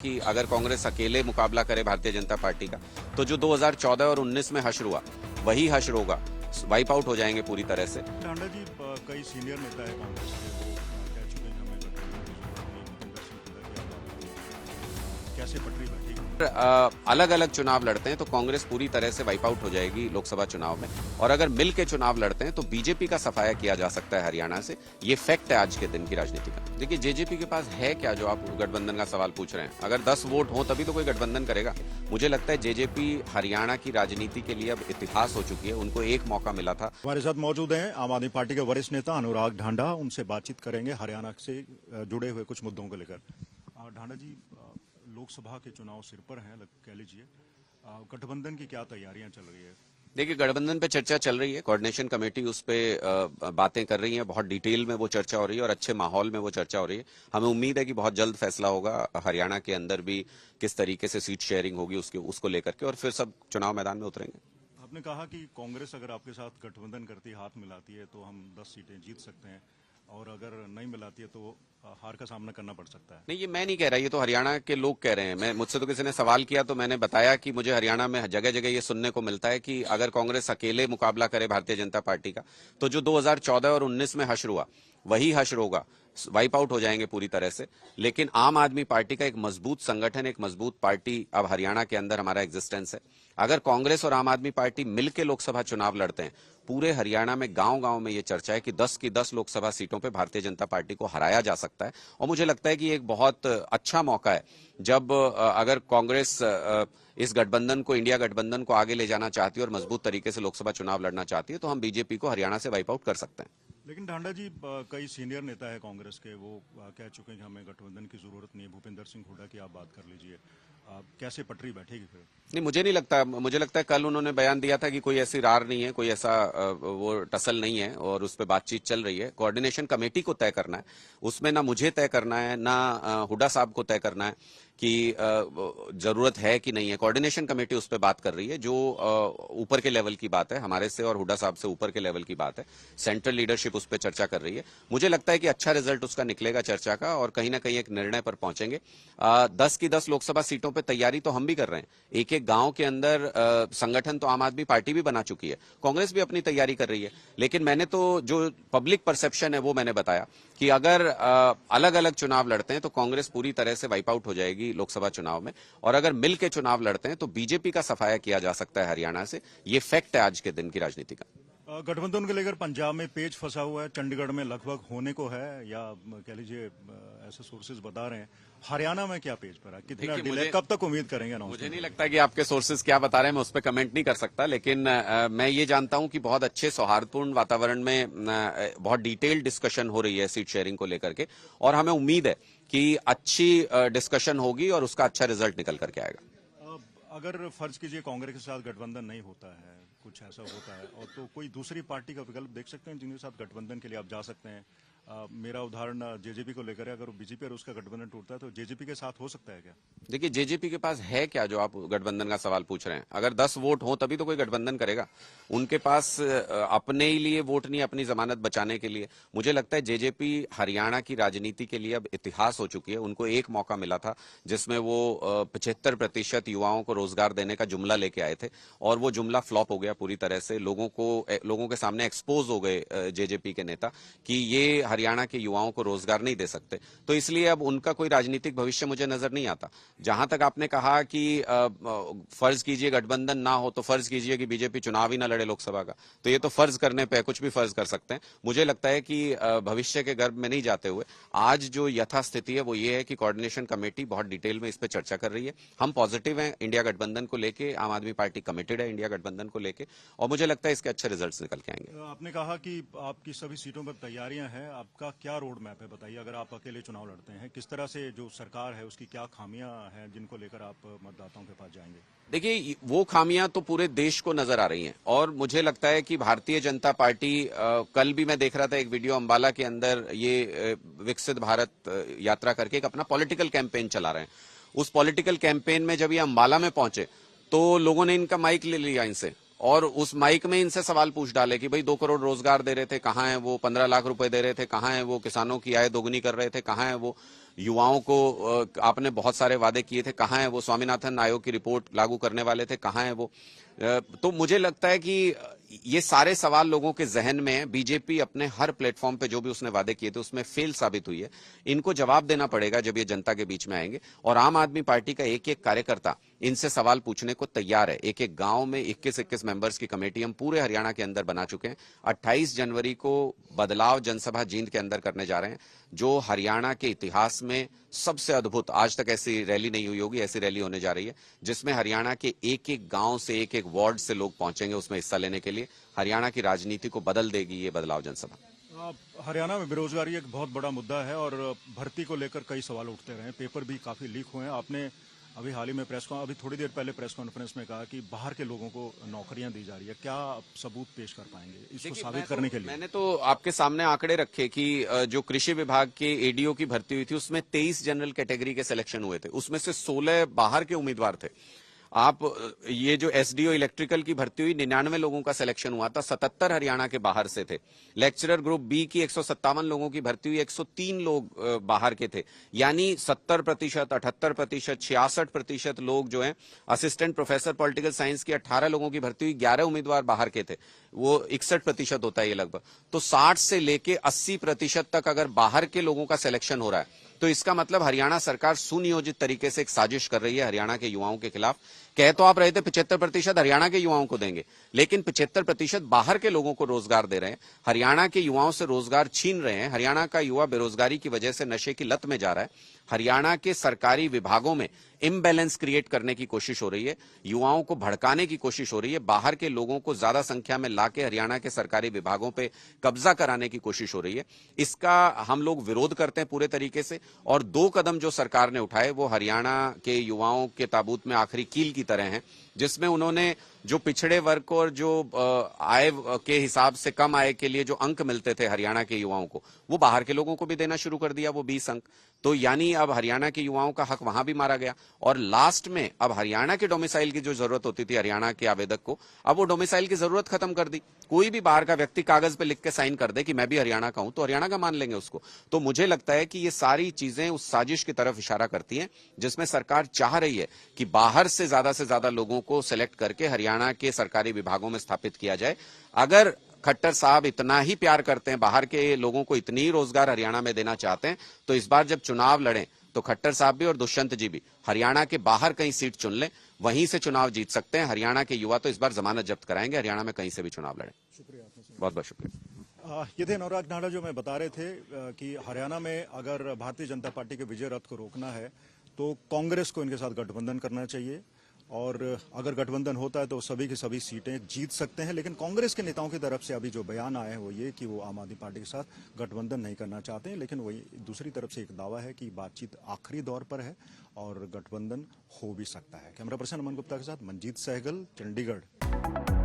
कि अगर कांग्रेस अकेले मुकाबला करे भारतीय जनता पार्टी का तो जो 2014 और 19 में हश्र हुआ वही हश्र होगा, वाइप आउट हो जाएंगे पूरी तरह से। टांडा जी, कई सीनियर नेता है कांग्रेस के, वो कह चुके हैं हमें गठबंधन की जरूरत नहीं, भूपेंद्र सिंह हुड्डा की आप बात करें, कैसे पटरी बैठेगी? अलग अलग चुनाव लड़ते हैं तो कांग्रेस पूरी तरह से वाइप आउट हो जाएगी लोकसभा चुनाव में, और अगर मिल के चुनाव लड़ते हैं तो बीजेपी का सफाया किया जा सकता है हरियाणा से। ये फैक्ट है आज के दिन की राजनीति का। देखिए, जेजेपी के पास है क्या जो आप गठबंधन का सवाल पूछ रहे हैं? अगर 10 वोट हो तभी तो कोई गठबंधन करेगा। मुझे लगता है जेजेपी हरियाणा की राजनीति के लिए अब इतिहास हो चुकी है, उनको एक मौका मिला था। हमारे साथ मौजूद हैं आम आदमी पार्टी के वरिष्ठ नेता अनुराग ढांडा, उनसे बातचीत करेंगे हरियाणा से जुड़े हुए कुछ मुद्दों को लेकर। ढांडा जी, लोकसभा के चुनाव सिर पर हैं, कह लीजिए, गठबंधन की क्या तैयारियां चल रही है? देखिए, गठबंधन पे चर्चा चल रही है, कोऑर्डिनेशन कमेटी उस पे बातें कर रही है, बहुत डिटेल में वो चर्चा हो रही है और अच्छे माहौल में वो चर्चा हो रही है। हमें उम्मीद है कि बहुत जल्द फैसला होगा हरियाणा के अंदर भी किस तरीके से सीट शेयरिंग होगी उसको लेकर के, और फिर सब चुनाव मैदान में उतरेंगे। आपने कहा कि कांग्रेस अगर आपके साथ गठबंधन करती है, हाथ मिलाती है, तो हम 10 सीटें जीत सकते हैं, और अगर नहीं मिलाती है तो हार का सामना करना पड़ सकता है। नहीं, ये मैं नहीं कह रहा, ये तो हरियाणा के लोग कह रहे हैं। मुझसे तो किसी ने सवाल किया तो मैंने बताया कि मुझे हरियाणा में जगह जगह ये सुनने को मिलता है कि अगर कांग्रेस अकेले मुकाबला करे भारतीय जनता पार्टी का तो जो 2014 और 19 में हश्र हुआ वही हश्र होगा, वाइप आउट हो जाएंगे पूरी तरह से। लेकिन आम आदमी पार्टी का एक मजबूत संगठन, एक मजबूत पार्टी अब हरियाणा के अंदर हमारा एग्जिस्टेंस है। अगर कांग्रेस और आम आदमी पार्टी मिलकर लोकसभा चुनाव लड़ते हैं, पूरे हरियाणा में गांव गांव में ये चर्चा है कि 10 की 10 लोकसभा सीटों पे भारतीय जनता पार्टी को हराया जा सकता है। और मुझे लगता है कि एक बहुत अच्छा मौका है जब अगर कांग्रेस इस गठबंधन को, इंडिया गठबंधन को आगे ले जाना चाहती है और मजबूत तरीके से लोकसभा चुनाव लड़ना चाहती है, तो हम बीजेपी को हरियाणा से वाइप आउट कर सकते हैं। लेकिन ढांडा जी, कई सीनियर नेता है कांग्रेस के, वो कह चुके हैं कि हमें गठबंधन की जरूरत नहीं है, भूपेंद्र सिंह हुड्डा की आप बात कर लीजिए, कैसे पटरी बैठेगी फिर? नहीं, मुझे नहीं लगता। मुझे लगता है कल उन्होंने बयान दिया था कि कोई ऐसी रार नहीं है, कोई ऐसा वो टसल नहीं है, और उस पर बातचीत चल रही है। कोऑर्डिनेशन कमेटी को तय करना है, उसमें ना मुझे तय करना है ना हुड्डा साहब को तय करना है कि जरूरत है कि नहीं है। कोऑर्डिनेशन कमेटी उस पर बात कर रही है, जो ऊपर के लेवल की बात है, हमारे से और हुड्डा साहब से ऊपर के लेवल की बात है। सेंट्रल लीडरशिप उस पर चर्चा कर रही है। मुझे लगता है कि अच्छा रिजल्ट उसका निकलेगा चर्चा का, और कहीं ना कहीं एक निर्णय पर पहुंचेंगे। 10 की 10 लोकसभा सीटों पर तैयारी तो हम भी कर रहे हैं। एक एक गांव के अंदर संगठन तो आम आदमी पार्टी भी बना चुकी है, कांग्रेस भी अपनी तैयारी कर रही है। लेकिन मैंने तो जो पब्लिक परसेप्शन है वो मैंने बताया कि अगर अलग अलग चुनाव लड़ते हैं तो कांग्रेस पूरी तरह से वाइप आउट हो जाएगी लोकसभा चुनाव में, और अगर मिल के चुनाव लड़ते हैं तो बीजेपी का सफाया किया जा सकता है हरियाणा से। ये फैक्ट है आज के दिन की राजनीति का। गठबंधन को लेकर पंजाब में पेच फंसा हुआ है, चंडीगढ़ में लगभग होने को है, या कह लीजिए ऐसे सोर्सेज बता रहे हैं। हरियाणा में क्या पेच पर है, कितना डिले, कब तक उम्मीद करेंगे? मुझे नहीं लगता कि आपके सोर्सेज क्या बता रहे हैं, मैं उस पर कमेंट नहीं कर सकता। लेकिन मैं ये जानता हूं कि बहुत अच्छे सौहार्दपूर्ण वातावरण में बहुत डिटेल्ड डिस्कशन हो रही है सीट शेयरिंग को लेकर के, और हमें उम्मीद है कि अच्छी डिस्कशन होगी और उसका अच्छा रिजल्ट निकल करके आएगा। अगर फर्ज कीजिए कांग्रेस के साथ गठबंधन नहीं होता है, कुछ ऐसा होता है, और तो कोई दूसरी पार्टी का विकल्प देख सकते हैं जिनके साथ गठबंधन के लिए आप जा सकते हैं? मेरा उदाहरण जेजेपी को लेकर है, अगर बीजेपी और उसका गठबंधन टूटता है तो जेजेपी के साथ हो सकता है क्या? देखिए, जेजेपी के पास है क्या जो आप गठबंधन का सवाल पूछ रहे हैं? अगर 10 वोट हो तभी तो कोई गठबंधन करेगा। उनके पास अपने ही लिए वोट नहीं, अपनी जमानत बचाने के लिए। मुझे लगता है जेजेपी हरियाणा की राजनीति के लिए अब इतिहास हो चुकी है। उनको एक मौका मिला था जिसमें वो 75% युवाओं को रोजगार देने का जुमला लेके आए थे, और वो जुमला फ्लॉप हो गया पूरी तरह से। लोगों के सामने एक्सपोज हो गए जेजेपी के नेता कि ये हरियाणा के युवाओं को रोजगार नहीं दे सकते। तो इसलिए अब उनका कोई राजनीतिक भविष्य मुझे नजर नहीं आता। जहां तक आपने कहा कि फर्ज कीजिए गठबंधन ना हो, तो फर्ज कीजिए कि बीजेपी चुनाव ही ना लड़े लोकसभा का, तो ये तो फर्ज करने पे कुछ भी फर्ज कर सकते हैं। मुझे लगता है कि भविष्य के गर्भ में नहीं जाते हुए आज जो यथास्थिति है वो ये है कि कोऑर्डिनेशन कमेटी बहुत डिटेल में इस पर चर्चा कर रही है। हम पॉजिटिव हैं इंडिया गठबंधन को लेके, आम आदमी पार्टी कमिटेड है इंडिया गठबंधन को लेके, और मुझे लगता है इसके अच्छे रिजल्ट निकल के आएंगे। आपने कहा कि आपकी सभी सीटों पर तैयारियां हैं, आपका क्या रोड मैप है, बताइए। अगर आप अकेले चुनाव लड़ते हैं, किस तरह से जो सरकार है उसकी क्या खामियां हैं जिनको लेकर आप मतदाताओं के पास जाएंगे? देखिए, वो खामियां तो पूरे देश को नजर आ रही हैं, और मुझे लगता है कि भारतीय जनता पार्टी, कल भी मैं देख रहा था एक वीडियो, अंबाला के अंदर ये विकसित भारत यात्रा करके एक अपना पॉलिटिकल कैंपेन चला रहे हैं। उस पॉलिटिकल कैंपेन में जब ये अंबाला में पहुंचे तो लोगों ने इनका माइक ले लिया इनसे, और उस माइक में इनसे सवाल पूछ डाले कि भाई 2 करोड़ रोजगार दे रहे थे, कहाँ है वो? 15 लाख रुपए दे रहे थे, कहाँ है वो? किसानों की आय दोगुनी कर रहे थे, कहाँ है वो? युवाओं को आपने बहुत सारे वादे किए थे, कहाँ है वो? स्वामीनाथन आयोग की रिपोर्ट लागू करने वाले थे, कहाँ है वो? तो मुझे लगता है कि ये सारे सवाल लोगों के जहन में हैं। बीजेपी अपने हर प्लेटफॉर्म पे जो भी उसने वादे किए थे उसमें फेल साबित हुई है। इनको जवाब देना पड़ेगा जब ये जनता के बीच में आएंगे। और आम आदमी पार्टी का एक एक कार्यकर्ता इनसे सवाल पूछने को तैयार है। एक एक गांव में 21-21 मेंबर्स की कमेटी हम पूरे हरियाणा के अंदर बना चुके हैं। 28 जनवरी को बदलाव जनसभा जींद के अंदर करने जा रहे हैं, जो हरियाणा के इतिहास में सबसे अद्भुत, आज तक ऐसी रैली नहीं हुई होगी, ऐसी रैली होने जा रही है जिसमें हरियाणा के एक एक गांव से, एक एक वार्ड से लोग पहुंचेंगे उसमें हिस्सा लेने के लिए। हरियाणा की राजनीति को बदल देगी ये बदलाव जनसभा। हरियाणा में बेरोजगारी एक बहुत बड़ा मुद्दा है और भर्ती को लेकर कई सवाल उठते रहे, पेपर भी काफी लीक हुए हैं। आपने अभी हाल ही में अभी थोड़ी देर पहले प्रेस कॉन्फ्रेंस में कहा कि बाहर के लोगों को नौकरियां दी जा रही है, क्या आप सबूत पेश कर पाएंगे इसको साबित करने के लिए? मैंने तो आपके सामने आंकड़े रखे कि जो कृषि विभाग के एडीओ की भर्ती हुई थी उसमें 23 जनरल कैटेगरी के सिलेक्शन हुए थे, उसमें से 16 बाहर के उम्मीदवार थे। आप ये जो एसडीओ इलेक्ट्रिकल की भर्ती हुई 99 लोगों का सिलेक्शन हुआ था, 77 हरियाणा के बाहर से थे। लेक्चरर ग्रुप बी की 157 लोगों की भर्ती हुई, 103 लोग बाहर के थे। यानी 70%, 78%, 66% लोग जो है। असिस्टेंट प्रोफेसर पॉलिटिकल साइंस की 18 लोगों की भर्ती हुई, 11 उम्मीदवार बाहर के थे, वो 61% होता है ये लगभग। तो 60 से लेके 80% तक अगर बाहर के लोगों का सिलेक्शन हो रहा है तो इसका मतलब हरियाणा सरकार सुनियोजित तरीके से एक साजिश कर रही है हरियाणा के युवाओं के खिलाफ। कह तो आप रहे थे 75% हरियाणा के युवाओं को देंगे, लेकिन 75% बाहर के लोगों को रोजगार दे रहे हैं। हरियाणा के युवाओं से रोजगार छीन रहे हैं। हरियाणा का युवा बेरोजगारी की वजह से नशे की लत में जा रहा है। हरियाणा के सरकारी विभागों में इम्बैलेंस क्रिएट करने की कोशिश हो रही है, युवाओं को भड़काने की कोशिश हो रही है, बाहर के लोगों को ज्यादा संख्या में लाके हरियाणा के सरकारी विभागों पे कब्जा कराने की कोशिश हो रही है। इसका हम लोग विरोध करते हैं पूरे तरीके से। और 2 कदम जो सरकार ने उठाए वो हरियाणा के युवाओं के ताबूत में आखिरी कील की तरह हैं, जिसमें उन्होंने जो पिछड़े वर्ग को और जो आय के हिसाब से कम आय के लिए जो अंक मिलते थे हरियाणा के युवाओं को, वो बाहर के लोगों को भी देना शुरू कर दिया, वो 20 अंक। तो यानी अब हरियाणा के युवाओं का हक वहां भी मारा गया। और लास्ट में अब हरियाणा के डोमिसाइल की जो जरूरत होती थी हरियाणा के आवेदक को, अब वो डोमिसाइल की जरूरत खत्म कर दी। कोई भी बाहर का व्यक्ति कागज पे लिख के साइन कर दे कि मैं भी हरियाणा का हूं तो हरियाणा का मान लेंगे उसको। तो मुझे लगता है कि ये सारी चीजें उस साजिश की तरफ इशारा करती हैं जिसमें सरकार चाह रही है कि बाहर से ज्यादा लोगों को सिलेक्ट करके हरियाणा के सरकारी विभागों में स्थापित किया जाए। अगर खट्टर साहब इतना ही प्यार करते हैं, बाहर के लोगों को इतनी ही रोजगार हरियाणा में देना चाहते हैं, तो इस बार जब चुनाव लड़ें तो खट्टर साहब भी और दुष्यंत जी भी हरियाणा के बाहर कहीं सीट चुन लें, वहीं से चुनाव जीत सकते हैं। हरियाणा के युवा तो इस बार जमानत जब्त कराएंगे, हरियाणा में कहीं से भी चुनाव लड़ें। शुक्रिया आपने। बहुत बहुत शुक्रिया। ये थे अनुराग नाड़ा जो मैं बता रहे थे कि हरियाणा में अगर भारतीय जनता पार्टी के विजय रथ को रोकना है तो कांग्रेस को इनके साथ गठबंधन करना चाहिए, और अगर गठबंधन होता है तो सभी की सभी सीटें जीत सकते हैं। लेकिन कांग्रेस के नेताओं की तरफ से अभी जो बयान आए हैं वो ये कि वो आम आदमी पार्टी के साथ गठबंधन नहीं करना चाहते हैं, लेकिन वही दूसरी तरफ से एक दावा है कि बातचीत आखिरी दौर पर है और गठबंधन हो भी सकता है। कैमरा पर्सन अमन गुप्ता के साथ मंजीत सहगल, चंडीगढ़।